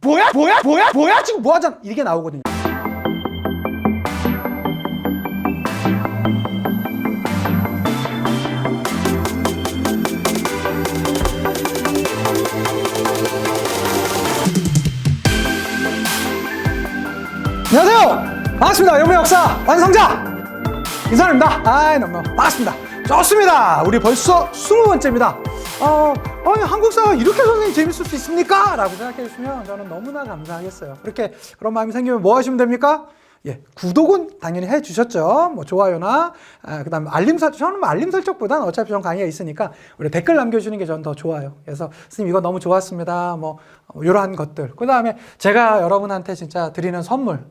뭐야 지금 뭐하잖아 이게 나오거든요. 안녕하세요. 반갑습니다. 여러분의 역사 완성자 인사입니다. 너무 반갑습니다. 좋습니다. 우리 벌써 20번째입니다. 아니 한국사가 이렇게 선생님 재밌을 수 있습니까? 라고 생각해 주시면 저는 너무나 감사하겠어요. 그렇게 그런 마음이 생기면 뭐 하시면 됩니까? 예, 구독은 당연히 해 주셨죠. 뭐 좋아요나 그 다음에 알림 설정. 저는 알림 설정보다는 어차피 전 강의가 있으니까 우리 댓글 남겨주는 게 저는 더 좋아요. 그래서 선생님 이거 너무 좋았습니다. 뭐 이러한 것들. 그 다음에 제가 여러분한테 진짜 드리는 선물.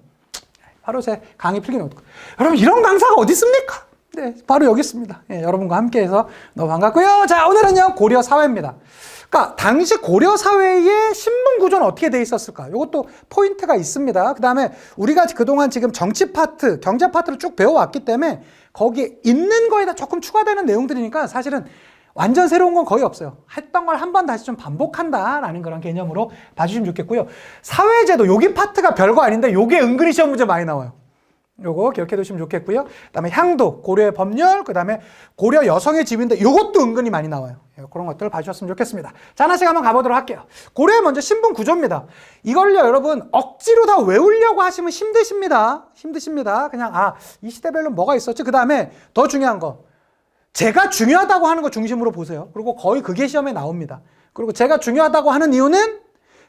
바로 제 강의 필기 노트. 여러분 이런 강사가 어디 있습니까? 네, 바로 여기 있습니다. 예, 여러분과 함께해서 너무 반갑고요. 자, 오늘은요 고려 사회입니다. 그러니까 당시 고려 사회의 신분 구조는 어떻게 돼 있었을까? 이것도 포인트가 있습니다. 그 다음에 우리가 그동안 지금 정치 파트, 경제 파트를 쭉 배워왔기 때문에 거기에 있는 거에다 조금 추가되는 내용들이니까 사실은 완전 새로운 건 거의 없어요. 했던 걸 한 번 다시 좀 반복한다라는 그런 개념으로 봐주시면 좋겠고요. 사회제도, 여기 파트가 별거 아닌데 요게 은근히 시험 문제 많이 나와요. 요거 기억해 두시면 좋겠고요. 그 다음에 향도, 고려의 법률, 그 다음에 고려 여성의 지위인데 요것도 은근히 많이 나와요. 그런 것들을 봐주셨으면 좋겠습니다. 자, 하나씩 한번 가보도록 할게요. 고려의 먼저 신분 구조입니다. 이걸요, 여러분, 억지로 다 외우려고 하시면 힘드십니다. 그냥, 이 시대별로 뭐가 있었지? 그 다음에 더 중요한 거. 제가 중요하다고 하는 거 중심으로 보세요. 그리고 거의 그게 시험에 나옵니다. 그리고 제가 중요하다고 하는 이유는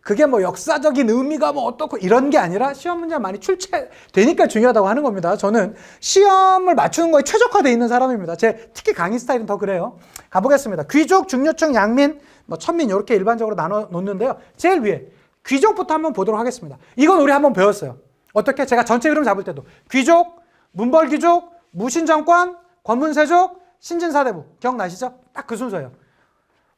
그게 뭐 역사적인 의미가 뭐 어떻고 이런 게 아니라 시험 문제 많이 출제되니까 중요하다고 하는 겁니다. 저는 시험을 맞추는 거에 최적화되어 있는 사람입니다. 제 특히 강의 스타일은 더 그래요. 가보겠습니다. 귀족, 중류층, 양민, 뭐 천민 이렇게 일반적으로 나눠 놓는데요. 제일 위에 귀족부터 한번 보도록 하겠습니다. 이건 우리 한번 배웠어요. 어떻게? 제가 전체 흐름 잡을 때도 귀족, 문벌귀족, 무신정권, 권문세족, 신진사대부 기억나시죠? 딱 그 순서예요.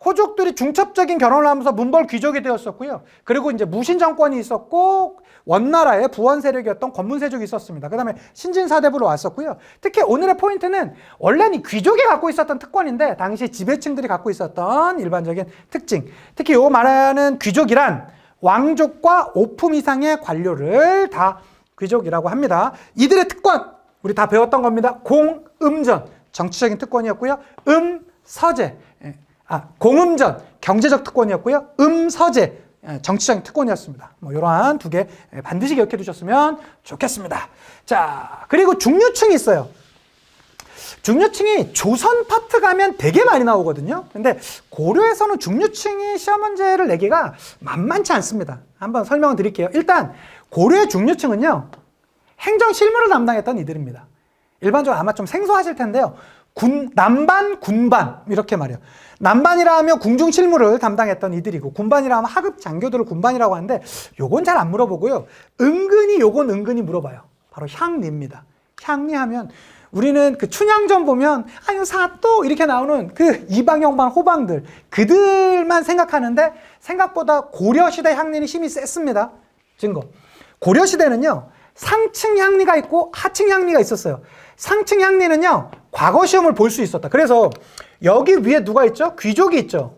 호족들이 중첩적인 결혼을 하면서 문벌 귀족이 되었었고요. 그리고 이제 무신 정권이 있었고 원나라의 부원 세력이었던 권문세족이 있었습니다. 그 다음에 신진사대부로 왔었고요. 특히 오늘의 포인트는 원래는 이 귀족이 갖고 있었던 특권인데 당시 지배층들이 갖고 있었던 일반적인 특징. 특히 요 말하는 귀족이란 왕족과 5품 이상의 관료를 다 귀족이라고 합니다. 이들의 특권 우리 다 배웠던 겁니다. 공음전 정치적인 특권이었고요. 서재 공음전 경제적 특권이었고요. 서재 정치적인 특권이었습니다. 뭐 이러한 두 개 반드시 기억해 두셨으면 좋겠습니다. 자, 그리고 중류층이 있어요. 중류층이 조선 파트 가면 되게 많이 나오거든요. 근데 고려에서는 중류층이 시험 문제를 내기가 만만치 않습니다. 한번 설명을 드릴게요. 일단 고려의 중류층은요. 행정 실무를 담당했던 이들입니다. 일반적으로 아마 좀 생소하실 텐데요. 남반, 군반 이렇게 말해요. 남반이라 하면 궁중 실무를 담당했던 이들이고 군반이라 하면 하급 장교들을 군반이라고 하는데 요건 잘 안 물어보고요. 요건 은근히 물어봐요. 바로 향리입니다. 향리하면 우리는 그 춘향전 보면 사또 이렇게 나오는 그 이방영반 호방들 그들만 생각하는데 생각보다 고려시대 향리는 힘이 셌습니다. 증거. 고려시대는요. 상층 향리가 있고 하층 향리가 있었어요. 상층 향리는요. 과거 시험을 볼 수 있었다. 그래서 여기 위에 누가 있죠? 귀족이 있죠.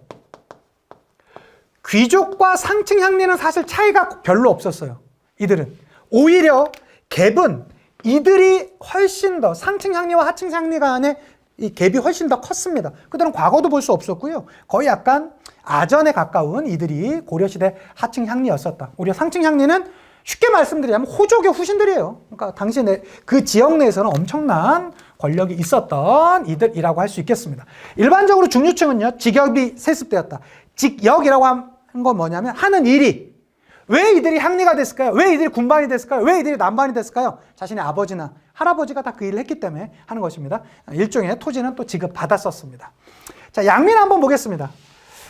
귀족과 상층 향리는 사실 차이가 별로 없었어요. 이들은. 오히려 갭은 이들이 훨씬 더 상층 향리와 하층 향리 간의 이 갭이 훨씬 더 컸습니다. 그들은 과거도 볼 수 없었고요. 거의 약간 아전에 가까운 이들이 고려시대 하층 향리였었다. 오히려 상층 향리는 쉽게 말씀드리자면 호족의 후신들이에요. 그러니까 당시 그 지역 내에서는 엄청난 권력이 있었던 이들이라고 할 수 있겠습니다. 일반적으로 중류층은요. 직역이 세습되었다. 직역이라고 하는 건 뭐냐면 하는 일이 왜 이들이 향리가 됐을까요? 왜 이들이 군반이 됐을까요? 왜 이들이 남반이 됐을까요? 자신의 아버지나 할아버지가 다 그 일을 했기 때문에 하는 것입니다. 일종의 토지는 또 지급받았었습니다. 자, 양민 한번 보겠습니다.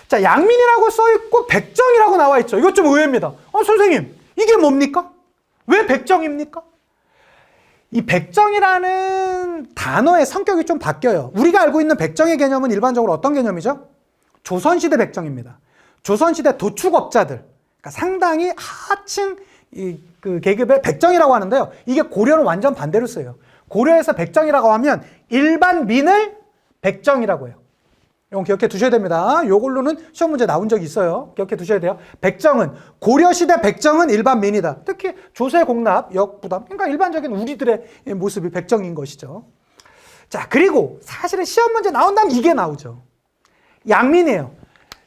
자, 양민이라고 써있고 백정이라고 나와 있죠. 이것 좀 의외입니다. 선생님 이게 뭡니까? 왜 백정입니까? 이 백정이라는 단어의 성격이 좀 바뀌어요. 우리가 알고 있는 백정의 개념은 일반적으로 어떤 개념이죠? 조선시대 백정입니다. 조선시대 도축업자들, 그러니까 상당히 하층 그 계급의 백정이라고 하는데요. 이게 고려는 완전 반대로 써요. 고려에서 백정이라고 하면 일반 민을 백정이라고 해요. 이건 기억해 두셔야 됩니다. 요걸로는 시험 문제 나온 적이 있어요. 기억해 두셔야 돼요. 백정은, 고려시대 백정은 일반민이다. 특히 조세공납, 역부담, 그러니까 일반적인 우리들의 모습이 백정인 것이죠. 자, 그리고 사실은 시험 문제 나온다면 이게 나오죠. 양민이에요.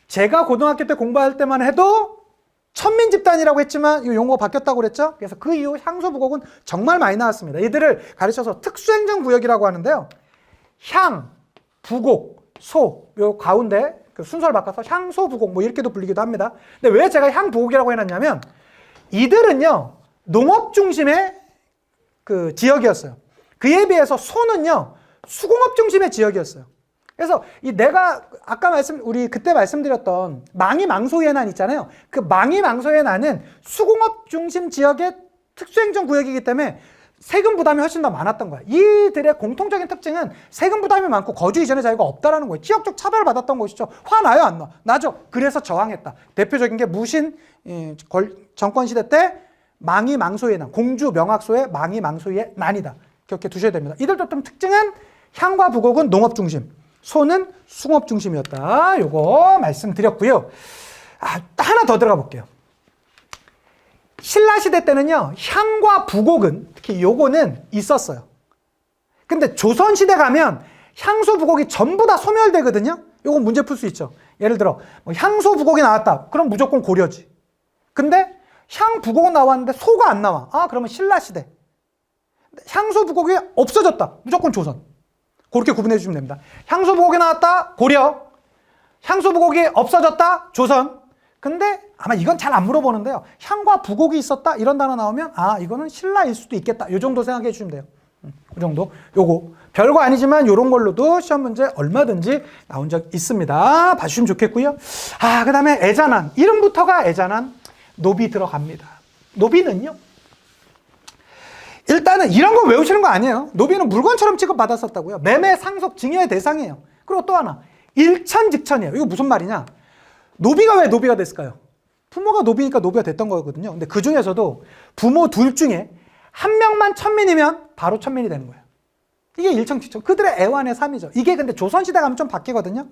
제가 고등학교 때 공부할 때만 해도 천민 집단이라고 했지만 이 용어가 바뀌었다고 그랬죠. 그래서 그 이후 향소부곡은 정말 많이 나왔습니다. 이들을 가르쳐서 특수행정구역이라고 하는데요. 향, 부곡, 소, 요 가운데 그 순서를 바꿔서 향소부곡 뭐 이렇게도 불리기도 합니다. 근데 왜 제가 향부곡이라고 해놨냐면 이들은요 농업 중심의 그 지역이었어요. 그에 비해서 소는요 수공업 중심의 지역이었어요. 그래서 이 내가 아까 우리 그때 말씀드렸던 망이망소의 난 있잖아요. 그 망이망소의 난은 수공업 중심 지역의 특수행정구역이기 때문에 세금 부담이 훨씬 더 많았던 거야. 이들의 공통적인 특징은 세금 부담이 많고 거주 이전의 자유가 없다라는 거예요. 지역적 차별을 받았던 것이죠. 화나요, 안 나? 나죠. 그래서 저항했다. 대표적인 게 무신 정권 시대 때 망이망소의 난, 공주 명학소의 망이망소의 난이다. 기억해 두셔야 됩니다. 이들도 좀 특징은 향과 부곡은 농업 중심, 소는 숭업 중심이었다. 요거 말씀드렸고요. 하나 더 들어가 볼게요. 신라시대 때는요, 향과 부곡은, 특히 요거는 있었어요. 근데 조선시대 가면 향소, 부곡이 전부 다 소멸되거든요? 요건 문제 풀 수 있죠. 예를 들어, 향소, 부곡이 나왔다. 그럼 무조건 고려지. 근데 향, 부곡은 나왔는데 소가 안 나와. 그러면 신라시대. 향소, 부곡이 없어졌다. 무조건 조선. 그렇게 구분해 주시면 됩니다. 향소, 부곡이 나왔다. 고려. 향소, 부곡이 없어졌다. 조선. 근데 아마 이건 잘 안 물어보는데요. 향과 부곡이 있었다 이런 단어 나오면 이거는 신라일 수도 있겠다. 요 정도 생각해 주시면 돼요. 그 정도. 요거 별거 아니지만 요런 걸로도 시험 문제 얼마든지 나온 적 있습니다. 봐주시면 좋겠고요. 그 다음에 애잔한. 이름부터가 애잔한. 노비 들어갑니다. 노비는요. 일단은 이런 거 외우시는 거 아니에요. 노비는 물건처럼 취급받았었다고요. 매매, 상속, 증여의 대상이에요. 그리고 또 하나. 일천직천이에요. 이거 무슨 말이냐. 노비가 왜 노비가 됐을까요? 부모가 노비니까 노비가 됐던 거거든요. 근데 그 중에서도 부모 둘 중에 한 명만 천민이면 바로 천민이 되는 거예요. 이게 일천직천. 그들의 애완의 삶이죠. 이게 근데 조선시대 가면 좀 바뀌거든요.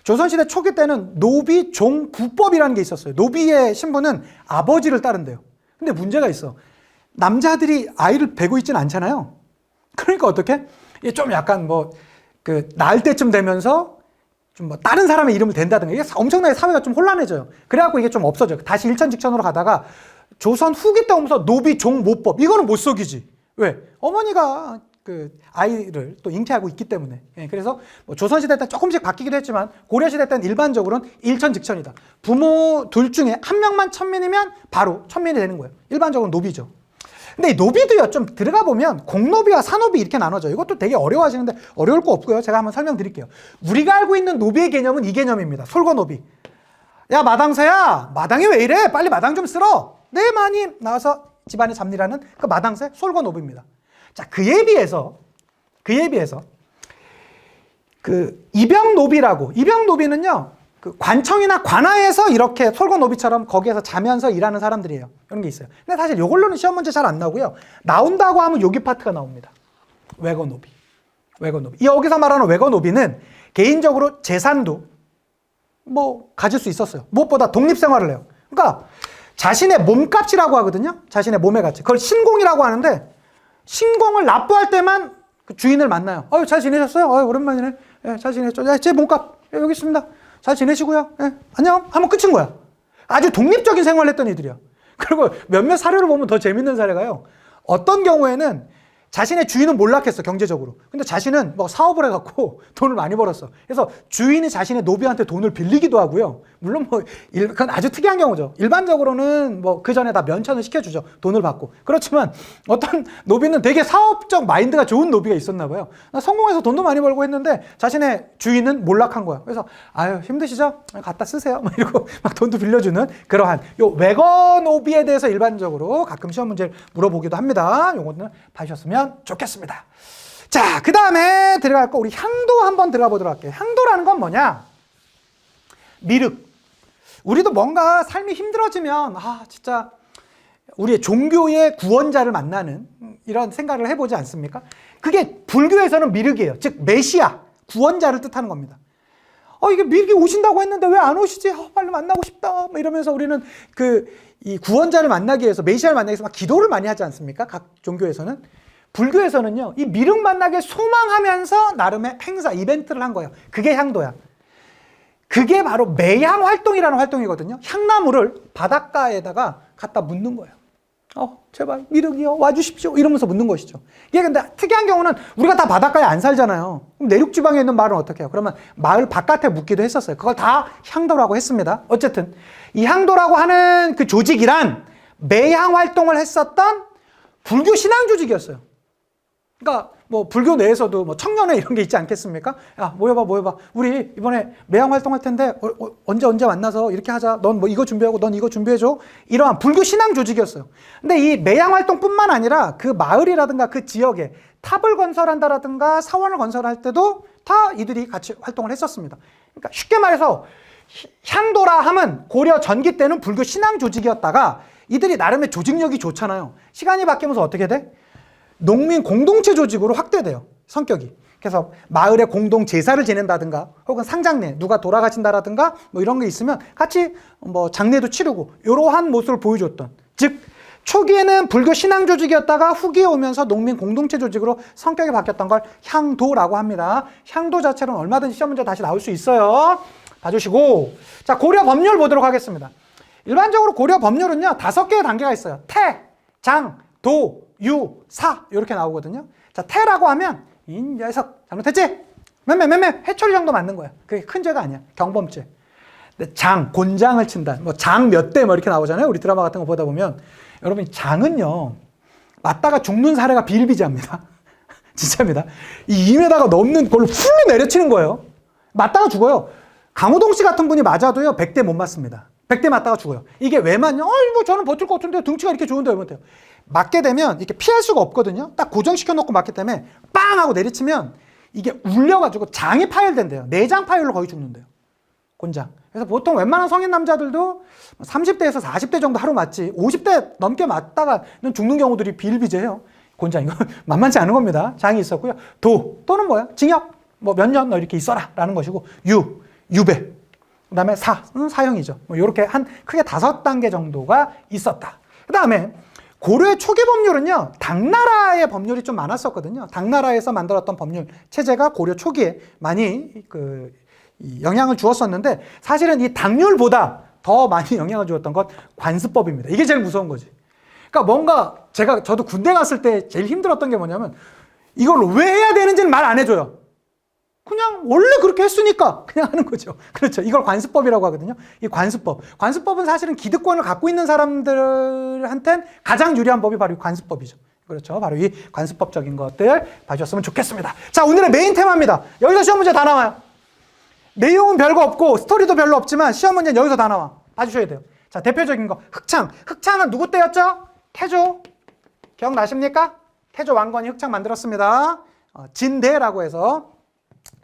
조선시대 초기 때는 노비, 종, 부법이라는 게 있었어요. 노비의 신분은 아버지를 따른대요. 근데 문제가 있어. 남자들이 아이를 베고 있지는 않잖아요. 그러니까 어떻게? 이게 좀 약간 낳을 때쯤 되면서 좀 다른 사람의 이름을 댄다든가 이게 엄청나게 사회가 좀 혼란해져요. 그래갖고 이게 좀 없어져요. 다시 일천직천으로 가다가 조선 후기 때 오면서 노비, 종, 모법 이거는 못 속이지. 왜? 어머니가 그 아이를 또 잉태하고 있기 때문에. 그래서 조선시대 때 조금씩 바뀌기도 했지만 고려시대 때는 일반적으로는 일천직천이다. 부모 둘 중에 한 명만 천민이면 바로 천민이 되는 거예요. 일반적으로 노비죠. 근데 이 노비도요, 좀 들어가 보면 공노비와 사노비 이렇게 나눠져요. 이것도 되게 어려워하시는데 어려울 거 없고요. 제가 한번 설명드릴게요. 우리가 알고 있는 노비의 개념은 이 개념입니다. 솔거노비. 야, 마당새야. 마당이 왜 이래? 빨리 마당 좀 쓸어. 네, 많이 나와서 집안에 잡니라는 그 마당새 솔거노비입니다. 자, 그에 비해서 그 입영노비라고, 입영노비는요, 그 관청이나 관아에서 이렇게 솔거노비처럼 거기에서 자면서 일하는 사람들이에요. 이런 게 있어요. 근데 사실 이걸로는 시험 문제 잘 안 나오고요. 나온다고 하면 여기 파트가 나옵니다. 외거노비. 여기서 말하는 외거노비는 개인적으로 재산도 가질 수 있었어요. 무엇보다 독립생활을 해요. 그러니까 자신의 몸값이라고 하거든요. 자신의 몸의 가치. 그걸 신공이라고 하는데 신공을 납부할 때만 그 주인을 만나요. 잘 지내셨어요? 오랜만이네. 잘 지냈죠? 제 몸값 여기 있습니다. 잘 지내시고요. 안녕 하면 끝인 거야. 아주 독립적인 생활을 했던 애들이야. 그리고 몇몇 사례를 보면 더 재밌는 사례가요. 어떤 경우에는 자신의 주인은 몰락했어, 경제적으로. 근데 자신은 사업을 해갖고 돈을 많이 벌었어. 그래서 주인이 자신의 노비한테 돈을 빌리기도 하고요. 물론 그건 아주 특이한 경우죠. 일반적으로는 그 전에 다 면천을 시켜주죠. 돈을 받고. 그렇지만 어떤 노비는 되게 사업적 마인드가 좋은 노비가 있었나 봐요. 성공해서 돈도 많이 벌고 했는데 자신의 주인은 몰락한 거야. 그래서 힘드시죠? 갖다 쓰세요. 이러고 막 돈도 빌려주는 그러한 요 외거노비에 대해서 일반적으로 가끔 시험 문제를 물어보기도 합니다. 요거는 봐주셨으면 좋겠습니다. 자, 그 다음에 들어갈 거 우리 향도 한번 들어가 보도록 할게요. 향도라는 건 뭐냐? 미륵. 우리도 뭔가 삶이 힘들어지면 진짜 우리의 종교의 구원자를 만나는 이런 생각을 해보지 않습니까? 그게 불교에서는 미륵이에요. 즉 메시아, 구원자를 뜻하는 겁니다. 이게 미리 오신다고 했는데 왜 안 오시지? 빨리 만나고 싶다. 뭐 이러면서 우리는 이 구원자를 만나기 위해서, 메시아를 만나기 위해서 막 기도를 많이 하지 않습니까? 각 종교에서는. 불교에서는요, 이 미륵 만나길 소망하면서 나름의 행사, 이벤트를 한 거예요. 그게 향도야. 그게 바로 매향 활동이라는 활동이거든요. 향나무를 바닷가에다가 갖다 묻는 거예요. 제발 미륵이요, 와주십시오. 이러면서 묻는 것이죠. 이게 근데 특이한 경우는 우리가 다 바닷가에 안 살잖아요. 그럼 내륙 지방에 있는 마을은 어떻게 해요? 그러면 마을 바깥에 묻기도 했었어요. 그걸 다 향도라고 했습니다. 어쨌든 이 향도라고 하는 그 조직이란 매향 활동을 했었던 불교 신앙 조직이었어요. 그러니까 뭐 불교 내에서도 뭐 청년회 이런 게 있지 않겠습니까? 야, 모여봐. 우리 이번에 매향 활동할 텐데 언제 만나서 이렇게 하자. 넌 뭐 이거 준비하고 넌 이거 준비해줘. 이러한 불교 신앙 조직이었어요. 근데 이 매향 활동뿐만 아니라 그 마을이라든가 그 지역에 탑을 건설한다라든가 사원을 건설할 때도 다 이들이 같이 활동을 했었습니다. 그러니까 쉽게 말해서 향도라 함은 고려 전기 때는 불교 신앙 조직이었다가 이들이 나름의 조직력이 좋잖아요. 시간이 바뀌면서 어떻게 돼? 농민 공동체 조직으로 확대돼요. 성격이. 그래서 마을에 공동 제사를 지낸다든가 혹은 상장례, 누가 돌아가신다라든가 뭐 이런 게 있으면 같이 뭐 장례도 치르고 이러한 모습을 보여줬던, 즉 초기에는 불교 신앙 조직이었다가 후기에 오면서 농민 공동체 조직으로 성격이 바뀌었던 걸 향도라고 합니다. 향도 자체는 얼마든지 시험 문제 다시 나올 수 있어요. 봐주시고, 자, 고려 법률 보도록 하겠습니다. 일반적으로 고려 법률은요 5개의 단계가 있어요. 태, 장, 도, 유, 사 이렇게 나오거든요. 자, 태라고 하면 인자해석 잘못했지? 맴매 해초리 정도 맞는 거야. 그게 큰 죄가 아니야. 경범죄. 근데 장, 곤장을 친다. 뭐 장 몇 대 뭐 이렇게 나오잖아요. 우리 드라마 같은 거 보다 보면 여러분 장은요 맞다가 죽는 사례가 비일비재합니다. 진짜입니다. 이 2m가 넘는 걸로 풀로 내려치는 거예요. 맞다가 죽어요. 강호동 씨 같은 분이 맞아도요 100대 못 맞습니다. 100대 맞다가 죽어요. 이게 왜 맞냐? 뭐 저는 버틸 것 같은데 등치가 이렇게 좋은데 왜 못해요? 맞게 되면 이렇게 피할 수가 없거든요. 딱 고정시켜 놓고 맞기 때문에 빵 하고 내리치면 이게 울려가지고 장이 파열된대요. 내장 파열로 거의 죽는데요. 곤장. 그래서 보통 웬만한 성인 남자들도 30대에서 40대 정도 하루 맞지 50대 넘게 맞다가는 죽는 경우들이 비일비재해요. 곤장 이거 만만치 않은 겁니다. 장이 있었고요. 도는 뭐야? 징역 뭐 몇 년 너 이렇게 있어라 라는 것이고, 유배. 그 다음에 사형이죠. 뭐 이렇게 한 크게 5단계 정도가 있었다. 그 다음에 고려의 초기 법률은요, 당나라의 법률이 좀 많았었거든요. 당나라에서 만들었던 법률 체제가 고려 초기에 많이 영향을 주었었는데, 사실은 이 당률보다 더 많이 영향을 주었던 건 관습법입니다. 이게 제일 무서운 거지. 그러니까 뭔가 저도 군대 갔을 때 제일 힘들었던 게 뭐냐면 이걸 왜 해야 되는지는 말 안 해줘요. 그냥 원래 그렇게 했으니까 그냥 하는 거죠. 그렇죠. 이걸 관습법이라고 하거든요. 이 관습법. 관습법은 사실은 기득권을 갖고 있는 사람들한텐 가장 유리한 법이 바로 이 관습법이죠. 그렇죠. 바로 이 관습법적인 것들 봐주셨으면 좋겠습니다. 자, 오늘의 메인 테마입니다. 여기서 시험 문제 다 나와요. 내용은 별거 없고 스토리도 별로 없지만 시험 문제는 여기서 다 나와. 봐주셔야 돼요. 자, 대표적인 거 흑창. 흑창은 누구 때였죠? 태조. 기억나십니까? 태조 왕건이 흑창 만들었습니다. 진대라고 해서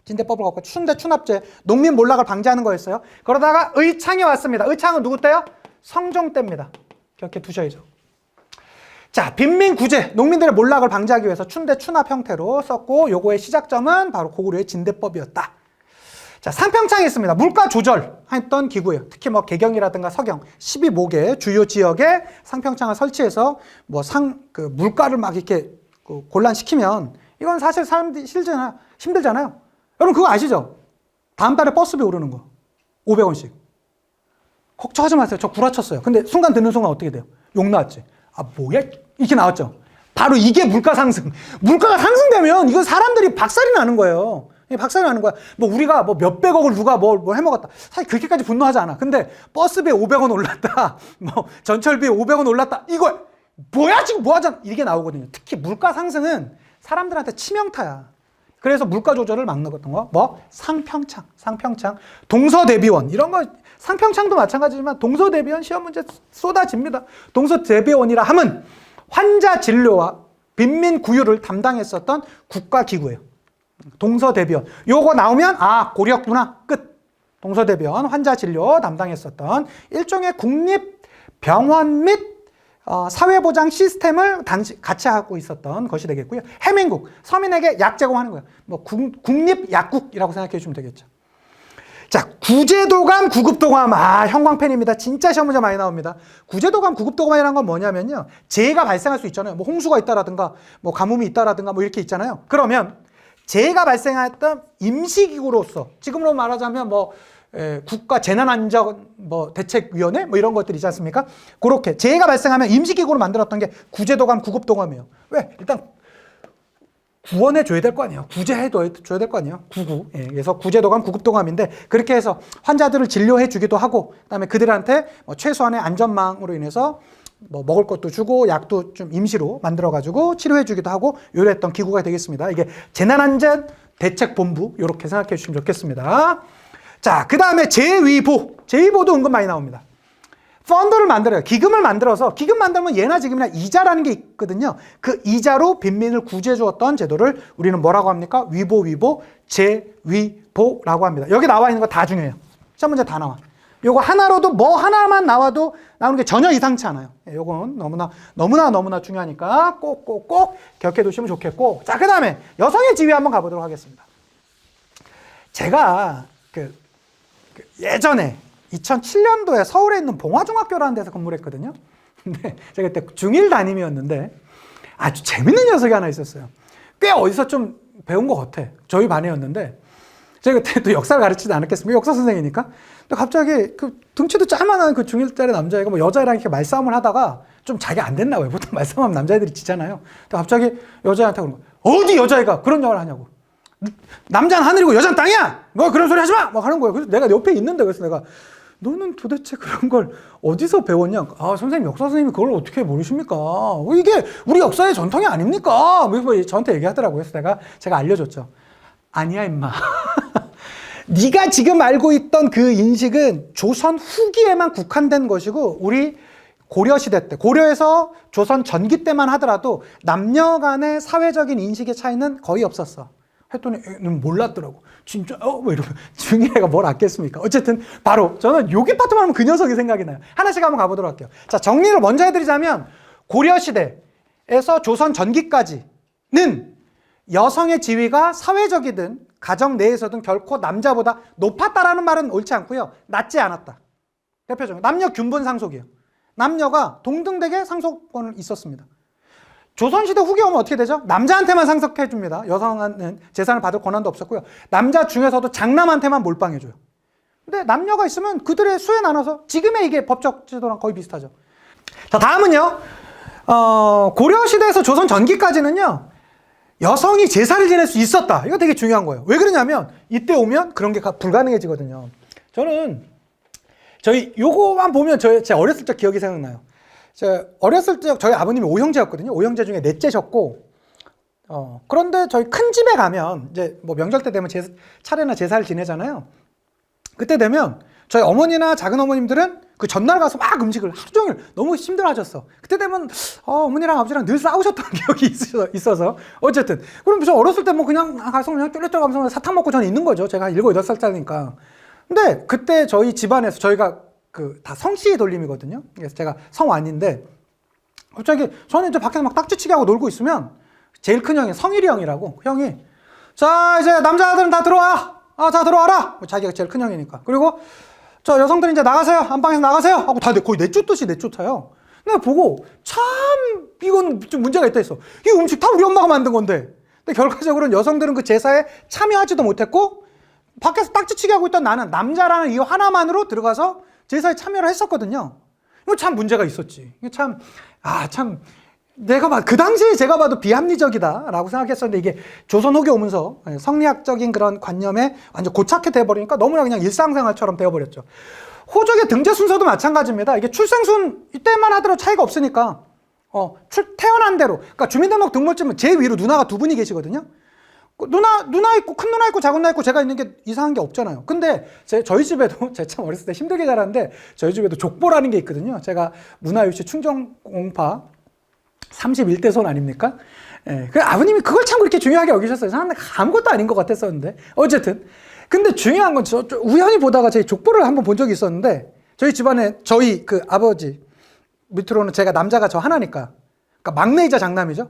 진대법을 갖고 춘대 추납제, 농민 몰락을 방지하는 거였어요. 그러다가 의창이 왔습니다. 의창은 누구 때요? 성종 때입니다. 기억해 두셔야죠. 자, 빈민구제, 농민들의 몰락을 방지하기 위해서 춘대 추납 형태로 썼고, 요거의 시작점은 바로 고구려의 진대법이었다. 자, 상평창이 있습니다. 물가 조절했던 기구예요. 특히 뭐 개경이라든가 서경 12목의 주요 지역에 상평창을 설치해서 뭐 물가를 막 이렇게 곤란시키면 이건 사실 사람들이 힘들잖아요. 여러분 그거 아시죠? 다음 달에 버스비 오르는 거 500원씩. 걱정하지 마세요. 저 구라쳤어요. 근데 순간 듣는 순간 어떻게 돼요? 욕 나왔지. 아 뭐야? 이렇게 나왔죠. 바로 이게 물가 상승. 물가가 상승되면 이건 사람들이 박살이 나는 거예요. 박살이 나는 거야. 뭐 우리가 뭐 몇백억을 누가 뭘 해먹었다. 사실 그렇게까지 분노하지 않아. 근데 버스비에 500원 올랐다. 뭐 전철비에 500원 올랐다. 이거 뭐야 지금 뭐 하잖아. 이게 나오거든요. 특히 물가 상승은 사람들한테 치명타야. 그래서 물가 조절을 막는 거, 뭐 상평창, 동서대비원 이런 거, 상평창도 마찬가지지만 동서대비원 시험 문제 쏟아집니다. 동서대비원이라 함은 환자 진료와 빈민 구유를 담당했었던 국가기구예요. 동서대비원. 요거 나오면 고려구나 끝. 동서대비원 환자 진료 담당했었던 일종의 국립병원 및 사회보장 시스템을 같이 하고 있었던 것이 되겠고요. 해민국, 서민에게 약 제공하는 거예요. 뭐 국립약국이라고 생각해 주시면 되겠죠. 자, 구제도감, 구급도감. 아, 형광펜입니다. 진짜 시험 문제 많이 나옵니다. 구제도감, 구급도감이라는 건 뭐냐면요. 재해가 발생할 수 있잖아요. 뭐 홍수가 있다라든가, 뭐 가뭄이 있다라든가, 뭐 이렇게 있잖아요. 그러면 재해가 발생했던 임시기구로서, 지금으로 말하자면 뭐 국가 재난안전 뭐 대책위원회 뭐 이런 것들이 있지 않습니까? 그렇게 재해가 발생하면 임시기구로 만들었던 게 구제도감, 구급도감이에요. 왜? 일단 구원해 줘야 될 거 아니에요. 구제해 줘야 될 거 아니에요. 구구. 예, 그래서 구제도감, 구급도감인데 그렇게 해서 환자들을 진료해 주기도 하고, 그다음에 그들한테 뭐 최소한의 안전망으로 인해서 뭐 먹을 것도 주고 약도 좀 임시로 만들어 가지고 치료해 주기도 하고 요랬던 기구가 되겠습니다. 이게 재난안전 대책본부 이렇게 생각해 주시면 좋겠습니다. 자, 그다음에 재위보도 은근 많이 나옵니다. 펀드를 만들어요. 기금을 만들어서, 기금 만들면 예나 지금이나 이자라는 게 있거든요. 그 이자로 빈민을 구제해 주었던 제도를 우리는 뭐라고 합니까? 위보, 재위보라고 합니다. 여기 나와 있는 거 다 중요해요. 시험 문제 다 나와. 요거 하나로도 뭐 하나만 나와도 나오는 게 전혀 이상치 않아요. 요건 너무나 중요하니까 꼭 기억해 두시면 좋겠고. 자, 그 다음에 여성의 지위 한번 가보도록 하겠습니다. 제가 예전에 2007년도에 서울에 있는 봉화중학교라는 데서 근무를 했거든요. 근데 제가 그때 중1 담임이었는데 아주 재밌는 녀석이 하나 있었어요. 꽤 어디서 좀 배운 것 같아. 저희 반이었는데 제가 그때 또 역사를 가르치지 않았겠습니까? 역사 선생이니까. 근데 갑자기 그 등치도 짤만한 그 중1짜리 남자애가 뭐 여자애랑 이렇게 말싸움을 하다가 좀 자기가 안 됐나 봐요. 보통 말싸움하면 남자애들이 지잖아요. 근데 갑자기 여자애한테 그런 거야. 어디 여자애가 그런 말을 하냐고. 남자는 하늘이고 여자는 땅이야! 뭐 그런 소리 하지 마! 막 하는 거예요. 그래서 내가 옆에 있는데 그래서 내가 너는 도대체 그런 걸 어디서 배웠냐? 아, 선생님, 역사 선생님이 그걸 어떻게 모르십니까? 이게 우리 역사의 전통이 아닙니까? 뭐 저한테 얘기하더라고요. 그래서 제가 알려줬죠. 아니야, 임마. 네가 지금 알고 있던 그 인식은 조선 후기에만 국한된 것이고, 우리 고려시대 때, 고려에서 조선 전기 때만 하더라도 남녀 간의 사회적인 인식의 차이는 거의 없었어. 했더니 몰랐더라고. 진짜 뭐 이러면 중1애가 뭘 알겠습니까? 어쨌든 바로 저는 여기 파트만 하면 그 녀석이 생각이 나요. 하나씩 한번 가보도록 할게요. 자, 정리를 먼저 해드리자면 고려시대에서 조선 전기까지는 여성의 지위가 사회적이든 가정 내에서든 결코 남자보다 높았다라는 말은 옳지 않고요. 낮지 않았다. 대표적으로 남녀 균분 상속이에요. 남녀가 동등되게 상속권을 있었습니다. 조선시대 후기 오면 어떻게 되죠? 남자한테만 상속해 줍니다. 여성은 재산을 받을 권한도 없었고요. 남자 중에서도 장남한테만 몰빵해줘요. 근데 남녀가 있으면 그들의 수에 나눠서 지금의 이게 법적 제도랑 거의 비슷하죠. 자, 다음은요. 고려시대에서 조선 전기까지는요. 여성이 제사를 지낼 수 있었다. 이거 되게 중요한 거예요. 왜 그러냐면 이때 오면 그런 게 불가능해지거든요. 저는 요거만 보면 제 어렸을 적 기억이 생각나요. 제가 어렸을 때 저희 아버님이 5형제였거든요. 5형제 중에 넷째셨고, 그런데 저희 큰 집에 가면 이제 뭐 명절 때 되면 차례나 제사를 지내잖아요. 그때 되면 저희 어머니나 작은 어머님들은 그 전날 가서 막 음식을 하루 종일 너무 힘들어 하셨어. 그때 되면 어머니랑 아버지랑 늘 싸우셨던 기억이 있어서 어쨌든 그럼 저 어렸을 때 뭐 그냥 가서 그냥 쫄래쫄래 가면서 사탕 먹고 저는 있는 거죠. 제가 7, 8살짜리니까. 근데 그때 저희 집안에서 저희가 다 성씨 돌림이거든요. 그래서 제가 성완인데 갑자기 저는 이제 밖에서 막 딱지치기 하고 놀고 있으면 제일 큰 형이 성일이 형이라고 형이 자 이제 남자들은 다 들어와. 자 들어와라. 자기가 제일 큰 형이니까. 그리고 저 여성들 이제 나가세요. 안방에서 나가세요. 하고 다 거의 내쫓듯이 내쫓아요. 내가 보고 참 이건 좀 문제가 있다 했어. 이 음식 다 우리 엄마가 만든 건데. 근데 결과적으로는 여성들은 그 제사에 참여하지도 못했고 밖에서 딱지치기 하고 있던 나는 남자라는 이유 하나만으로 들어가서 제사에 참여를 했었거든요. 이거 참 문제가 있었지. 이게 참 그 당시에 제가 봐도 비합리적이다라고 생각했었는데 이게 조선 후기 오면서 성리학적인 그런 관념에 완전 고착해 돼버리니까 너무나 그냥 일상생활처럼 되어버렸죠. 호적의 등재 순서도 마찬가지입니다. 이게 출생순 이때만 하더라도 차이가 없으니까 태어난 대로 그러니까 주민등록등본증은 제 위로 누나가 2분이 계시거든요. 누나 있고 큰 누나 있고 작은 누나 있고 제가 있는 게 이상한 게 없잖아요. 근데 저희 집에도 제가 참 어렸을 때 힘들게 자랐는데 저희 집에도 족보라는 게 있거든요. 제가 문화유치 충정공파 31대 손 아닙니까? 예, 그 아버님이 그걸 참 그렇게 중요하게 여기셨어요. 사람들 아무것도 아닌 것 같았었는데 어쨌든 근데 중요한 건 저 우연히 보다가 제 족보를 한번 본 적이 있었는데 저희 집안에 저희 그 아버지 밑으로는 제가 남자가 저 하나니까 그러니까 막내이자 장남이죠.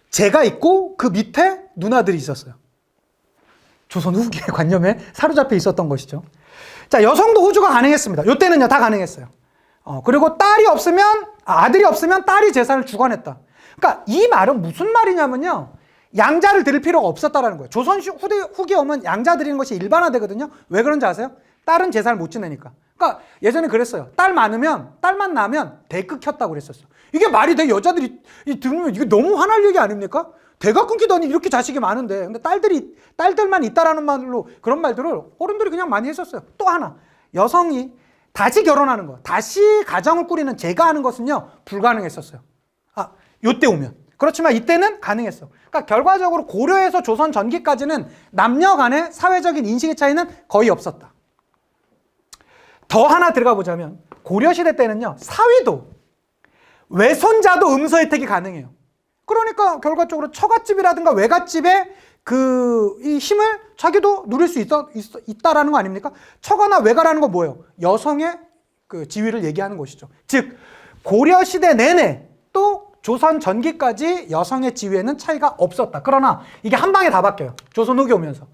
제가 있고 그 밑에 누나들이 있었어요. 조선 후기의 관념에 사로잡혀 있었던 것이죠. 자, 여성도 후주가 가능했습니다. 요때는요, 다 가능했어요. 그리고 아들이 없으면 딸이 재산을 주관했다. 그러니까 이 말은 무슨 말이냐면요. 양자를 드릴 필요가 없었다라는 거예요. 조선 후기 오면 양자 드리는 것이 일반화되거든요. 왜 그런지 아세요? 딸은 재산을 못 지내니까. 그러니까 예전에 그랬어요. 딸만 낳으면 대 끊겼다고 그랬었어요. 이게 말이 돼? 여자들이 들으면 이게 너무 화날 얘기 아닙니까? 대가 끊기더니 이렇게 자식이 많은데. 근데 딸들만 있다라는 말로 그런 말들을 어른들이 그냥 많이 했었어요. 또 하나. 여성이 다시 결혼하는 거, 다시 가정을 꾸리는 제가 하는 것은요, 불가능했었어요. 요때 오면. 그렇지만 이때는 가능했어. 그러니까 결과적으로 고려에서 조선 전기까지는 남녀 간의 사회적인 인식의 차이는 거의 없었다. 더 하나 들어가 보자면 고려시대 때는요, 사위도 외손자도 음서 혜택이 가능해요. 그러니까 결과적으로 처갓집이라든가 외갓집의 이 힘을 자기도 누릴 수 있다라는 거 아닙니까? 처가나 외가라는 건 뭐예요? 여성의 그 지위를 얘기하는 것이죠. 즉 고려시대 내내 또 조선 전기까지 여성의 지위에는 차이가 없었다. 그러나 이게 한 방에 다 바뀌어요. 조선 후기 오면서.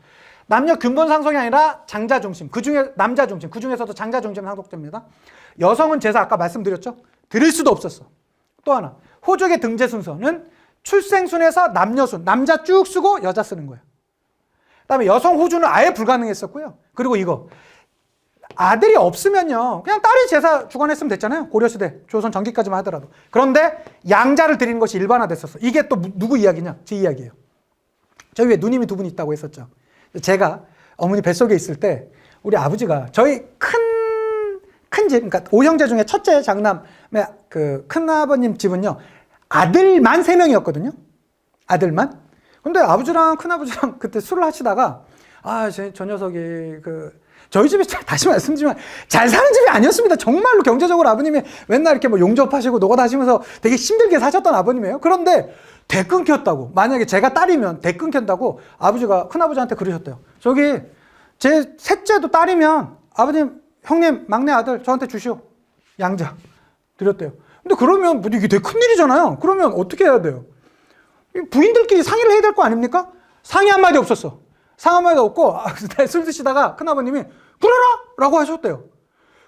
남녀 근본 상속이 아니라 장자 중심, 남자 중심, 그 중에서도 장자 중심 상속됩니다. 여성은 제사 아까 말씀드렸죠? 드릴 수도 없었어. 또 하나, 호족의 등재 순서는 출생순에서 남녀순, 남자 쭉 쓰고 여자 쓰는 거예요. 그다음에 여성 후주는 아예 불가능했었고요. 그리고 이거 아들이 없으면요, 그냥 딸이 제사 주관했으면 됐잖아요. 고려시대, 조선 전기까지만 하더라도. 그런데 양자를 드리는 것이 일반화됐었어. 이게 또 누구 이야기냐? 제 이야기예요. 저희 왜 누님이 두 분 있다고 했었죠. 제가 어머니 뱃속에 있을 때 우리 아버지가 저희 큰 집, 그러니까 5형제 중에 첫째 장남의 그 큰아버님 집은요, 아들만 3명이었거든요. 아들만. 근데 아버지랑 큰아버지랑 그때 술을 하시다가, 저 녀석이 저희 집이 다시 말씀드리지만 잘 사는 집이 아니었습니다. 정말로 경제적으로 아버님이 맨날 이렇게 뭐 용접하시고 노가다 하시면서 되게 힘들게 사셨던 아버님이에요. 그런데 대 끊겼다고. 만약에 제가 딸이면 대 끊긴다고 아버지가 큰아버지한테 그러셨대요. 저기 제 셋째도 딸이면 아버님, 형님, 막내 아들 저한테 주시오. 양자 드렸대요. 근데 그러면 이게 되게 큰일이잖아요. 그러면 어떻게 해야 돼요? 부인들끼리 상의를 해야 될 거 아닙니까? 상의 한마디 없었어. 상의 한마디 없고 술 드시다가 큰아버님이 그래라! 라고 하셨대요.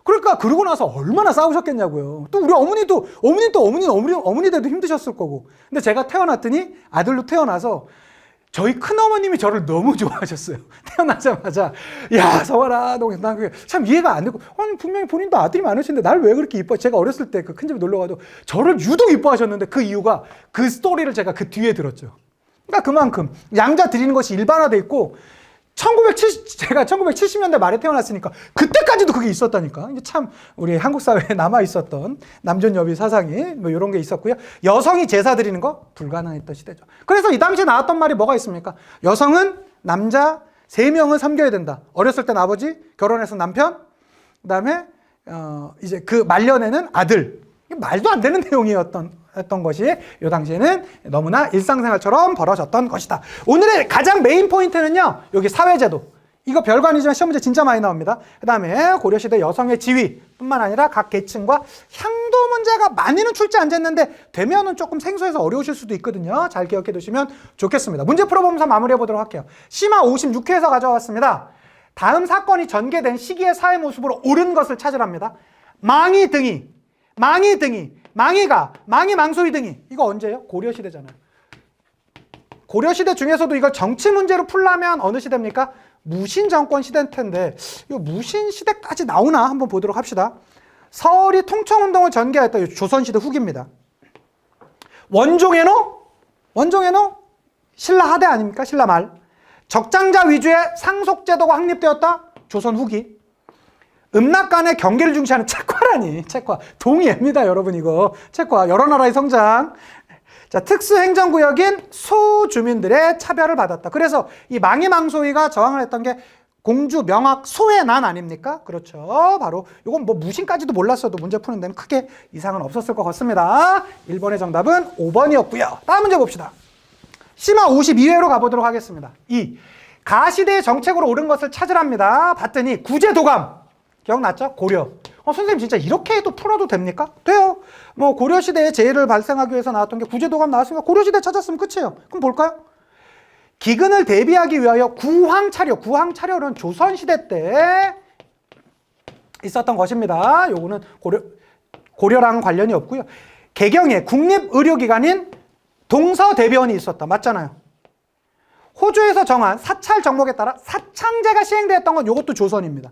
그러니까 그러고 나서 얼마나 싸우셨겠냐고요. 또 우리 어머니도 어머니들도 힘드셨을 거고. 근데 제가 태어났더니 아들로 태어나서 저희 큰어머님이 저를 너무 좋아하셨어요. 태어나자마자 야 성환아, 난 그게 참 이해가 안 되고, 아니 분명히 본인도 아들이 많으신데 날 왜 그렇게 이뻐? 제가 어렸을 때 그 큰 집에 놀러 가도 저를 유독 이뻐하셨는데 그 이유가 그 스토리를 제가 그 뒤에 들었죠. 그러니까 그만큼 양자 드리는 것이 일반화돼 있고, 제가 1970년대 말에 태어났으니까 그때까지도 그게 있었다니까. 이게 참 우리 한국 사회에 남아 있었던 남존여비 사상이 뭐 이런 게 있었고요. 여성이 제사 드리는 거 불가능했던 시대죠. 그래서 이 당시에 나왔던 말이 뭐가 있습니까? 여성은 남자 3명을 섬겨야 된다. 어렸을 땐 아버지, 결혼해서 남편, 그다음에 이제 그 말년에는 아들. 말도 안 되는 내용이었던 것이 이 당시에는 너무나 일상생활처럼 벌어졌던 것이다. 오늘의 가장 메인 포인트는요, 여기 사회제도. 이거 별거 아니지만 시험 문제 진짜 많이 나옵니다. 그 다음에 고려시대 여성의 지위뿐만 아니라 각 계층과 향도 문제가 많이는 출제 안 됐는데 되면은 조금 생소해서 어려우실 수도 있거든요. 잘 기억해 두시면 좋겠습니다. 문제 풀어보면서 마무리해 보도록 할게요. 심화 56회에서 가져왔습니다. 다음 사건이 전개된 시기의 사회 모습으로 옳은 것을 찾으랍니다. 망이 등이, 망이 망소희 등이. 이거 언제예요? 고려시대잖아요. 고려시대 중에서도 이걸 정치 문제로 풀려면 어느 시대입니까? 무신정권 시대일 텐데, 이 무신시대까지 나오나 한번 보도록 합시다. 서울이 통청운동을 전개했다. 조선시대 후기입니다. 원종해노? 신라 하대 아닙니까? 신라 말. 적장자 위주의 상속제도가 확립되었다. 조선 후기. 음락 간의 경계를 중시하는 책화라니. 책화. 동의합니다, 여러분. 이거 책화. 여러 나라의 성장. 자, 특수행정구역인 소주민들의 차별을 받았다. 그래서 이 망이망소희가 저항을 했던 게 공주 명학 소의 난 아닙니까? 그렇죠. 바로 이건 뭐 무신까지도 몰랐어도 문제 푸는 데는 크게 이상은 없었을 것 같습니다. 1번의 정답은 5번이었고요. 다음 문제 봅시다. 심화 52회로 가보도록 하겠습니다. 2. 가시대의 정책으로 옳은 것을 찾으랍니다. 봤더니 구제도감. 기억났죠? 고려. 선생님 진짜 이렇게 해도 풀어도 됩니까? 돼요. 뭐 고려시대에 재해를 발생하기 위해서 나왔던 게 구제도감 나왔으니까 고려시대 찾았으면 끝이에요. 그럼 볼까요? 기근을 대비하기 위하여 구황차려. 구황차려는 조선시대 때 있었던 것입니다. 요거는 고려랑 관련이 없고요. 개경에 국립의료기관인 동서대병원이 있었다. 맞잖아요. 호주에서 정한 사찰 정목에 따라 사창제가 시행되었던 건 이것도 조선입니다.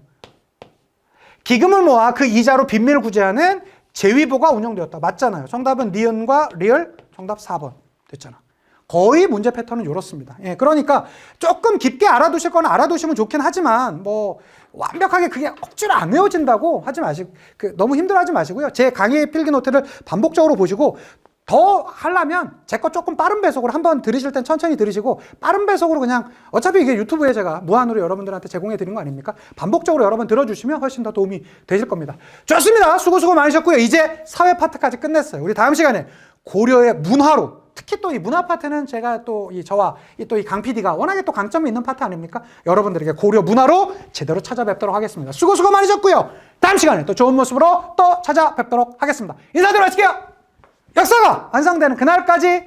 기금을 모아 그 이자로 빈민을 구제하는 제위보가 운영되었다. 맞잖아요. 정답은 니은과 리을, 정답 4번 됐잖아. 거의 문제 패턴은 이렇습니다. 예, 그러니까 조금 깊게 알아두실 거는 알아두시면 좋긴 하지만 뭐 완벽하게 그게 억지로 안 외워진다고 하지 마시고 너무 힘들어하지 마시고요. 제 강의 필기노트를 반복적으로 보시고 더 하려면 제 거 조금 빠른 배속으로 한번 들으실 땐 천천히 들으시고 빠른 배속으로 그냥 어차피 이게 유튜브에 제가 무한으로 여러분들한테 제공해 드린 거 아닙니까? 반복적으로 여러 번 들어주시면 훨씬 더 도움이 되실 겁니다. 좋습니다. 수고 많으셨고요. 이제 사회 파트까지 끝냈어요. 우리 다음 시간에 고려의 문화로 특히 또 이 문화 파트는 제가 또 저와 또 이 강 PD가 워낙에 또 강점이 있는 파트 아닙니까? 여러분들에게 고려 문화로 제대로 찾아뵙도록 하겠습니다. 수고 많으셨고요. 다음 시간에 또 좋은 모습으로 또 찾아뵙도록 하겠습니다. 인사드리고 마칠게요. 역사가 완성되는 그날까지